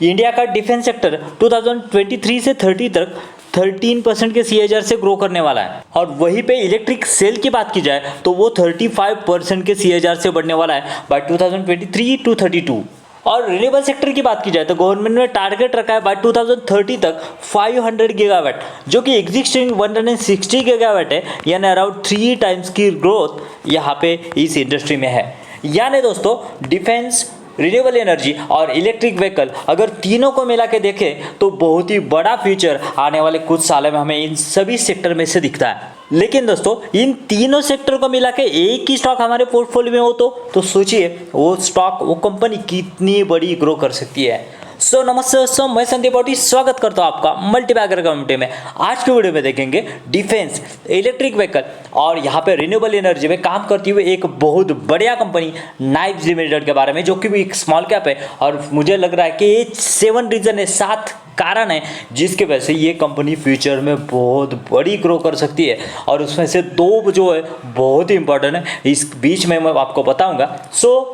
India का defence sector 2023 से 30 तक 13% के CAGR से ग्रो करने वाला है। और वहीं पे इलेक्ट्रिक सेल की बात की जाए तो वो 35% के CAGR से बढ़ने वाला है बाय 2023 टू 32। और रिन्यूएबल सेक्टर की बात की जाए तो गवर्नमेंट ने टारगेट रखा है बाय 2030 तक 500 गीगावाट, जो कि एग्जिस्टिंग 160 गीगावाट है, यानी अराउंड 3 टाइम्स की ग्रोथ यहाँ पे इस इंडस्ट्री में है। यानी दोस्तों डिफेंस, रिन्यूएबल एनर्जी और इलेक्ट्रिक व्हीकल अगर तीनों को मिला के देखें तो बहुत ही बड़ा फ्यूचर आने वाले कुछ सालों में हमें इन सभी सेक्टर में से दिखता है। लेकिन दोस्तों इन तीनों सेक्टर को मिला के एक ही स्टॉक हमारे पोर्टफोलियो में हो तो सोचिए वो स्टॉक, वो कंपनी कितनी बड़ी ग्रो कर सकती है। नमस्ते दोस्तों, मैं संदीप पाटी स्वागत करता हूँ आपका मल्टीबैगर कम्युनिटी में। आज के वीडियो में देखेंगे डिफेंस, इलेक्ट्रिक व्हीकल और यहाँ पे रिन्यूएबल एनर्जी में काम करती हुई एक बहुत बढ़िया कंपनी नाइव्स लिमिटेड के बारे में, जो कि भी एक स्मॉल कैप है। और मुझे लग रहा है कि ये 7 रीजन है, 7 कारण है जिसके वजह से ये कंपनी फ्यूचर में बहुत बड़ी ग्रो कर सकती है। और उसमें से 2 जो है बहुत ही इंपॉर्टेंट है, इस बीच में मैं आपको बताऊंगा।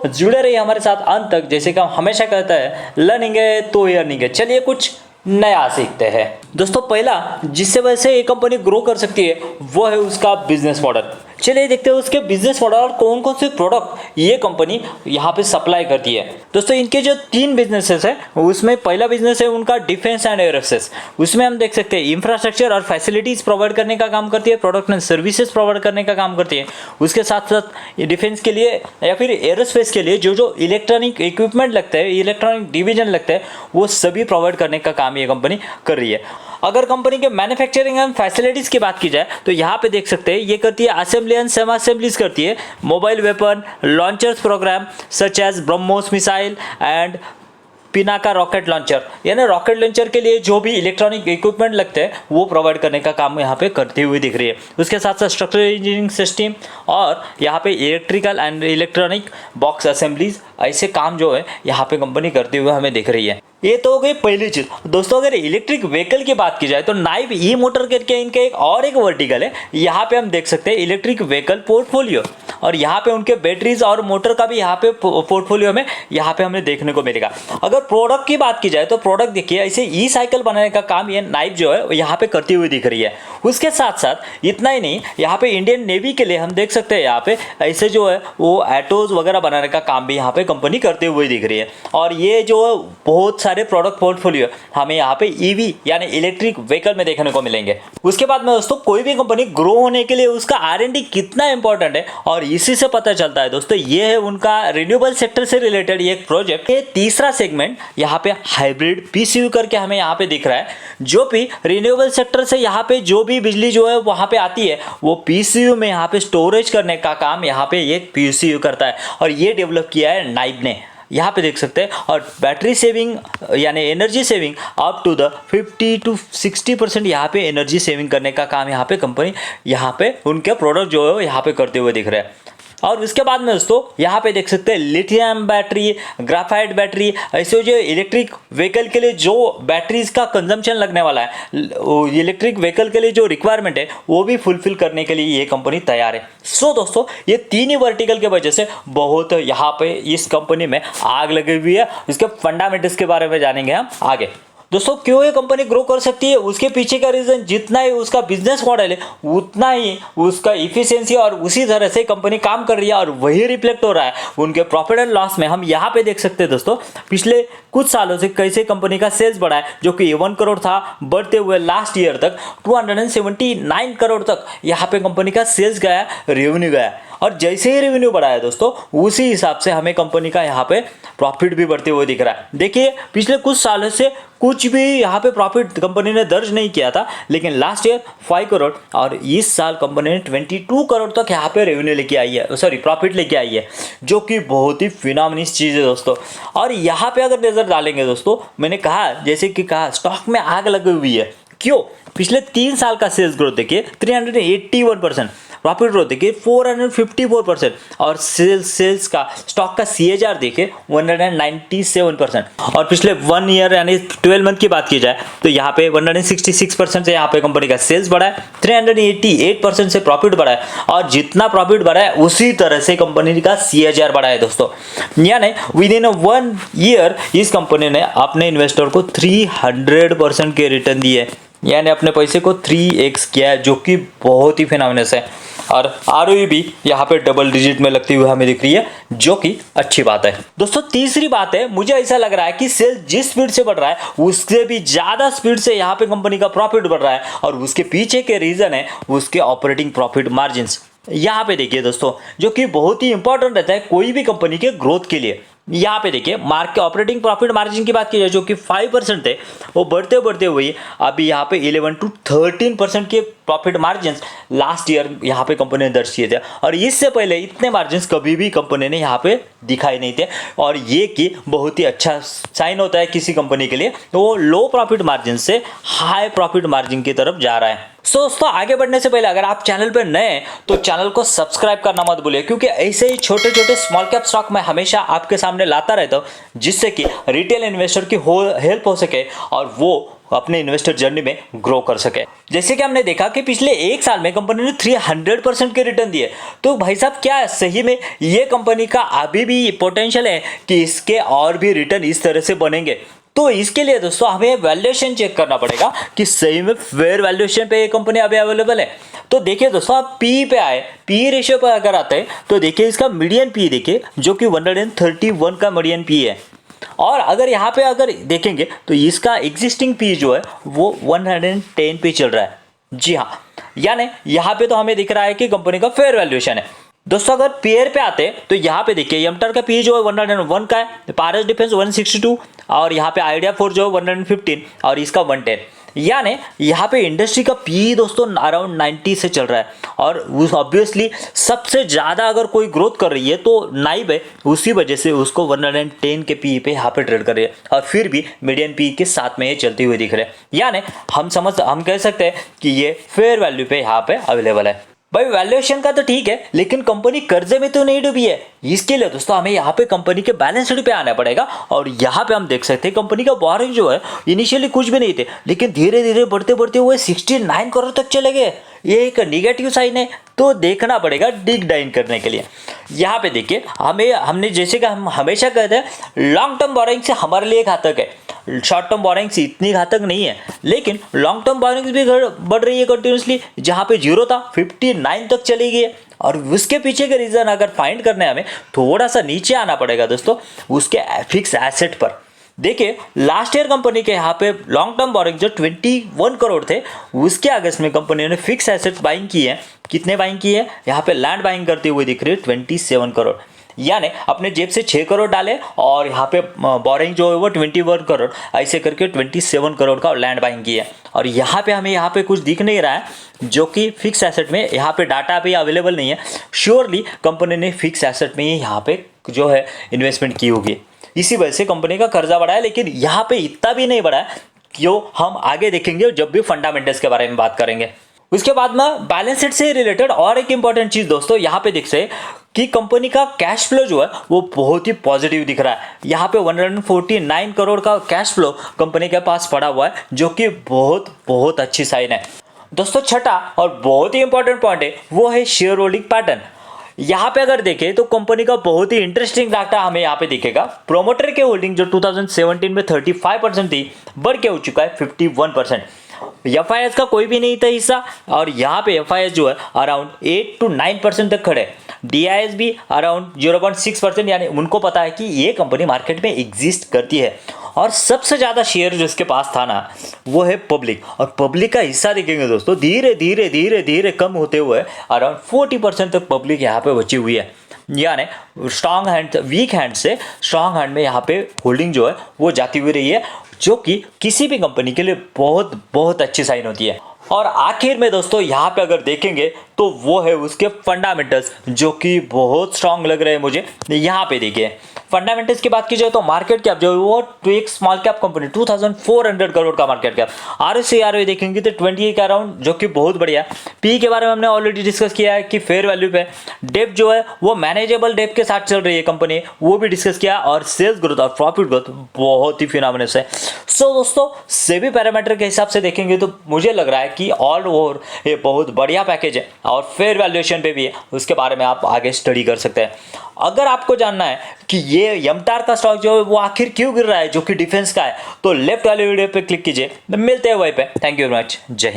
जुड़े रहिए हमारे साथ अंत तक। जैसे कि हम हमेशा कहते हैं, लर्निंग है तो अर्निंग है। चलिए कुछ नया सीखते हैं। दोस्तों पहला जिससे वजह से ये कंपनी ग्रो कर सकती है वो है उसका बिजनेस मॉडल। चलिए देखते हैं उसके बिजनेस मॉडल और कौन कौन से प्रोडक्ट ये कंपनी यहाँ पे सप्लाई करती है। दोस्तों इनके जो 3 बिजनेसेस है, उसमें पहला बिजनेस है उनका डिफेंस एंड एरोस्पेस। उसमें हम देख सकते हैं इंफ्रास्ट्रक्चर और फैसिलिटीज प्रोवाइड करने का काम करती है, प्रोडक्ट एंड सर्विसेज प्रोवाइड करने का काम करती है। उसके साथ साथ डिफेंस के लिए या फिर एरोस्पेस के लिए जो इलेक्ट्रॉनिक इक्विपमेंट लगता है, इलेक्ट्रॉनिक डिवीजन लगता है, वो सभी प्रोवाइड करने का काम ये कंपनी कर रही है। अगर कंपनी के मैन्युफैक्चरिंग एंड फैसिलिटीज की बात की जाए तो यहाँ पे देख सकते हैं ये करती है असेंबली एंड सेमी असेंबलीज करती है, mobile weapon launchers programme such as BrahMos missile and Pinaka rocket launcher, यानी रॉकेट लॉन्चर के लिए जो भी इलेक्ट्रॉनिक इक्विपमेंट लगते हैं वो प्रोवाइड करने का काम यहाँ पे करती हुई दिख रही है। उसके साथ साथ स्ट्रक्चरल इंजीनियरिंग सिस्टम और यहाँ पे electrical and electronic box assemblies, ऐसे काम जो है यहाँ पे कंपनी करते हुए हमें दिख रही है। ये तो हो गई पहली चीज। दोस्तों अगर इलेक्ट्रिक व्हीकल की बात की जाए तो नाइव ई मोटर करके इनका एक वर्टिकल है। यहाँ पे हम देख सकते हैं इलेक्ट्रिक व्हीकल पोर्टफोलियो, और यहाँ पे उनके बैटरीज और मोटर का भी यहाँ पे पोर्टफोलियो में यहाँ पे हमें देखने को मिलेगा। अगर प्रोडक्ट की बात की जाए तो प्रोडक्ट देखिए ऐसे ई साइकिल बनाने का काम ये नाइव जो है यहाँ पे करती हुई दिख रही है। उसके साथ साथ इतना ही नहीं, यहाँ पे इंडियन नेवी के लिए हम देख सकते हैं यहाँ पे ऐसे जो है वो एटोज वगैरह बनाने का काम भी यहाँ पे कंपनी करते हुए दिख रही है। और ये जो बहुत सारे प्रोडक्ट पोर्टफोलियो हमें यहाँ पे ईवी यानी इलेक्ट्रिक व्हीकल में देखने को मिलेंगे। उसके बाद में दोस्तों कोई भी कंपनी ग्रो होने के लिए उसका R&D कितना इंपॉर्टेंट है, और इसी से पता चलता है दोस्तों। ये है उनका रिन्यूएबल सेक्टर से रिलेटेड एक प्रोजेक्ट। ये तीसरा सेगमेंट यहाँ पे हाइब्रिड PCU करके हमें यहाँ पे दिख रहा है, जो भी रिन्यूएबल सेक्टर से यहाँ पे जो भी बिजली जो है वहाँ पे आती है वो PCU में यहाँ पे स्टोरेज करने का काम यहाँ पे ये PCU करता है। और ये डेवलप किया है नाइव ने, यहाँ पे देख सकते हैं। और बैटरी सेविंग यानी energy saving up to the 50 to 60% यहाँ पे एनर्जी सेविंग करने का काम यहाँ पे कंपनी यहाँ पे उनके प्रोडक्ट जो है यहाँ पे करते हुए दिख रहे हैं। और उसके बाद में दोस्तों यहाँ पे देख सकते हैं लिथियम बैटरी, ग्राफाइट बैटरी, ऐसे जो इलेक्ट्रिक व्हीकल के लिए जो बैटरीज का कंजम्पशन लगने वाला है, इलेक्ट्रिक व्हीकल के लिए जो रिक्वायरमेंट है वो भी फुलफिल करने के लिए ये कंपनी तैयार है। दोस्तों ये 3 ही वर्टिकल के वजह से बहुत यहाँ पे इस कंपनी में आग लगी हुई है। इसके फंडामेंटल्स के बारे में जानेंगे हम आगे। दोस्तों क्यों ये कंपनी ग्रो कर सकती है, उसके पीछे का रीजन जितना ही उसका बिजनेस मॉडल है उतना ही उसका इफिशियंसी और उसी तरह से कंपनी काम कर रही है, और वही रिफ्लेक्ट हो रहा है उनके प्रॉफिट एंड लॉस में। हम यहाँ पे देख सकते हैं दोस्तों पिछले कुछ सालों से कैसे कंपनी का सेल्स बढ़ा है, जो कि 1 करोड़ था, बढ़ते हुए लास्ट ईयर तक 279 करोड़ तक यहाँ पे कंपनी का सेल्स गया, रेवेन्यू गया। और जैसे ही रेवेन्यू बढ़ा है दोस्तों उसी हिसाब से हमें कंपनी का यहाँ पे प्रॉफिट भी बढ़ते हुए दिख रहा है। देखिए पिछले कुछ सालों से कुछ भी यहाँ पे प्रॉफिट कंपनी ने दर्ज नहीं किया था, लेकिन लास्ट ईयर 5 करोड़ और इस साल कंपनी ने 22 करोड़ तक यहाँ पे रेवेन्यू लेके आई है, सॉरी प्रॉफिट लेके आई है, जो कि बहुत ही फिनोमिनस चीज़ है दोस्तों। और यहाँ पे अगर नजर डालेंगे दोस्तों, मैंने कहा जैसे कि कहा स्टॉक में आग लगी हुई है। क्यों? पिछले 3 साल का सेल्स ग्रोथ देखिए 381%, प्रॉफिट ग्रोथ देखिए 454% और सेल्स का स्टॉक का CAGR देखिए 197%। और पिछले 1 ईयर यानी 12 मंथ की बात की जाए तो यहाँ पे 166% से यहाँ पे कंपनी का सेल्स बढ़ा है, 388% से प्रॉफिट बढ़ा है और जितना प्रॉफिट बढ़ा है उसी तरह से कंपनी का CAGR बढ़ा है दोस्तों। यानी विद इन 1 ईयर इस कंपनी ने अपने इन्वेस्टर को 300% के रिटर्न दिए, यानी अपने पैसे को 3x किया है, जो कि बहुत ही फिनोमिनस है। और ROE भी यहाँ पे डबल डिजिट में लगती हुई हमें दिख रही है, जो कि अच्छी बात है दोस्तों। तीसरी बात है, मुझे ऐसा लग रहा है कि सेल जिस स्पीड से बढ़ रहा है उससे भी ज्यादा स्पीड से यहाँ पे कंपनी का प्रॉफिट बढ़ रहा है और उसके पीछे के रीजन है उसके ऑपरेटिंग प्रॉफिट मार्जिन। यहाँ पे देखिए दोस्तों, जो कि बहुत ही इंपॉर्टेंट रहता है कोई भी कंपनी के ग्रोथ के लिए। यहाँ पे देखिए मार्केट ऑपरेटिंग प्रॉफिट मार्जिन की बात की जाए जो कि 5% थे, वो बढ़ते बढ़ते हुए अभी यहाँ पे 11 to 13% के प्रॉफिट मार्जिन लास्ट ईयर यहाँ पे कंपनी ने दर्ज किए थे और इससे पहले इतने मार्जिन कभी भी कंपनी ने यहाँ पे दिखाई नहीं थे। और ये कि बहुत ही अच्छा साइन होता है किसी कंपनी के लिए, तो वो लो प्रॉफिट मार्जिन से हाई प्रॉफिट मार्जिन की तरफ जा रहा है। दोस्तों आगे बढ़ने से पहले अगर आप चैनल पर नए हैं तो चैनल को सब्सक्राइब करना मत भूलिए, क्योंकि ऐसे ही छोटे छोटे स्मॉल कैप स्टॉक मैं हमेशा आपके सामने लाता रहता हूँ, जिससे कि रिटेल इन्वेस्टर की हेल्प हो सके और वो अपने इन्वेस्टर जर्नी में ग्रो कर सके। जैसे कि हमने देखा कि पिछले 1 साल में कंपनी ने 300% के रिटर्न दिए, तो भाई साहब क्या सही में ये कंपनी का अभी भी पोटेंशियल है कि इसके और भी रिटर्न इस तरह से बनेंगे? तो इसके लिए दोस्तों हमें वैल्यूएशन चेक करना पड़ेगा कि सही में फेयर वैल्यूएशन पे ये कंपनी अभी अवेलेबल है। तो देखिए दोस्तों, आप पी पे आए, पी रेशियो पर अगर आते हैं तो देखिए इसका मीडियन पी देखिए जो कि 131 का मीडियन पी है। और अगर यहाँ पे अगर देखेंगे तो इसका एग्जिस्टिंग पी जो है वो 110 पे चल रहा है। जी हाँ, यानी यहाँ पे तो हमें दिख रहा है कि कंपनी का फेयर वैल्यूएशन है। दोस्तों अगर पेयर पे आते हैं तो यहाँ पे देखिए एमटर का पी जो है 101 का है, पारस डिफेंस 162 और यहाँ पे आइडिया 4 जो है 115 और इसका 110। यानी यहाँ पे इंडस्ट्री का पी दोस्तों अराउंड 90 से चल रहा है और उस ऑब्वियसली सबसे ज़्यादा अगर कोई ग्रोथ कर रही है तो नाइब है, उसी वजह से उसको 110 के पी पे यहाँ पे ट्रेड कर रही है और फिर भी मीडियन पी के साथ में ये चलती हुई दिख रहे हैं। यानी हम कह सकते हैं कि ये फेयर वैल्यू पे यहाँ पे अवेलेबल है। भाई वैल्यूएशन का तो ठीक है, लेकिन कंपनी कर्जे में तो नहीं डूबी है। इसके लिए दोस्तों हमें यहाँ पे कंपनी के बैलेंस शीट पे आना पड़ेगा और यहाँ पे हम देख सकते हैं कंपनी का बोरिंग जो है इनिशियली कुछ भी नहीं थे, लेकिन धीरे धीरे बढ़ते बढ़ते हुए 69 करोड़ तक चले गए। ये एक नेगेटिव साइन है, तो देखना पड़ेगा डिग डाइन करने के लिए। यहाँ पे देखिए हमने जैसे कि हम हमेशा कहते हैं लॉन्ग टर्म बोरिंग से हमारे लिए घातक है, शॉर्ट टर्म बोरिंग्स इतनी घातक नहीं है, लेकिन लॉन्ग टर्म बोरिंग्स भी बढ़ रही है कंटिन्यूसली। जहां पे 0 था 59 तक चली गई है और उसके पीछे के रीजन अगर फाइंड करने हमें थोड़ा सा नीचे आना पड़ेगा दोस्तों, उसके फिक्स एसेट पर। देखिए लास्ट ईयर कंपनी के यहाँ पे लॉन्ग टर्म बोरिंग जो 21 करोड़ थे, उसके अगेंस्ट में कंपनी ने फिक्स एसेट बाइंग की है। कितने बाइंग की है? यहाँ पे लैंड बाइंग करते हुए दिख रही है 27 करोड़। यानी अपने जेब से 6 करोड़ डाले और यहाँ पे बोरिंग जो है वो 21 करोड़, ऐसे करके 27 करोड़ का लैंड बाइंग की है। और यहाँ पे हमें यहाँ पे कुछ दिख नहीं रहा है जो कि फिक्स एसेट में यहाँ पे डाटा भी अवेलेबल नहीं है। श्योरली कंपनी ने फिक्स एसेट में ही यहाँ पे जो है इन्वेस्टमेंट की होगी, इसी वजह से कंपनी का कर्जा बढ़ा है। लेकिन यहाँ पे इतना भी नहीं बढ़ा है, क्यों हम आगे देखेंगे जब भी फंडामेंटल्स के बारे में बात करेंगे। उसके बाद में बैलेंस शीट से रिलेटेड और एक इंपॉर्टेंट चीज दोस्तों यहाँ पे देख सकते कि कंपनी का कैश फ्लो जो है वो बहुत ही पॉजिटिव दिख रहा है। यहाँ पे 149 करोड़ का कैश फ्लो कंपनी के पास पड़ा हुआ है, जो कि बहुत बहुत अच्छी साइन है दोस्तों। छठा और बहुत ही इंपॉर्टेंट पॉइंट है वो है शेयर होल्डिंग पैटर्न। यहाँ पे अगर देखें तो कंपनी का बहुत ही इंटरेस्टिंग डाटा हमें यहाँ पे दिखेगा। प्रोमोटर के होल्डिंग जो 2017 में 35% थी, बढ़ के हो चुका है 51%। एफआईएस का कोई भी नहीं था हिस्सा और यहाँ पे एफआईएस जो है अराउंड 8 to 9% तक खड़े। डीआईएस भी अराउंड 0.6%, यानी उनको पता है कि ये कंपनी मार्केट में एग्जिस्ट करती है। और सबसे ज़्यादा शेयर जो इसके पास था ना वो है पब्लिक, और पब्लिक का हिस्सा देखेंगे दोस्तों धीरे धीरे धीरे धीरे कम होते हुए अराउंड 40% तक पब्लिक यहाँ पे बची हुई है। यानी स्ट्रॉन्ग हैंड वीक हैंड से स्ट्रॉन्ग हैंड में यहाँ पे होल्डिंग जो है वो जाती हुई रही है, जो कि किसी भी कंपनी के लिए बहुत बहुत अच्छी साइन होती है। और आखिर में दोस्तों यहाँ पे अगर देखेंगे तो वो है उसके फंडामेंटल्स, जो कि बहुत स्ट्रांग लग रहे हैं मुझे। यहाँ पे देखिए फंडामेंटल्स की बात की जाए तो मार्केट कैप जो है वो टू एक स्मॉल कैप कंपनी 2400 करोड़ का मार्केट कैप। आरओई देखेंगे तो 28 के अराउंड, जो कि बहुत बढ़िया। पी के बारे में हमने ऑलरेडी डिस्कस किया है कि फेयर वैल्यू पे। डेप जो है वो मैनेजेबल डेप के साथ चल रही है कंपनी, वो भी डिस्कस किया। और सेल्स ग्रोथ और प्रॉफिट ग्रोथ बहुत ही फिनोमिनस है। सो दोस्तों, सेबी पैरामीटर के हिसाब से देखेंगे तो मुझे लग रहा है कि ऑल ओवर ये बहुत बढ़िया पैकेज है और फेयर वैल्यूएशन पे भी है। उसके बारे में आप आगे स्टडी कर सकते हैं। अगर आपको जानना है कि ये यमटार का स्टॉक जो है वो आखिर क्यों गिर रहा है, जो कि डिफेंस का है, तो लेफ्ट वाले वीडियो पे क्लिक कीजिए। मिलते हैं वहीं पे। Thank you very much. जय हिंद।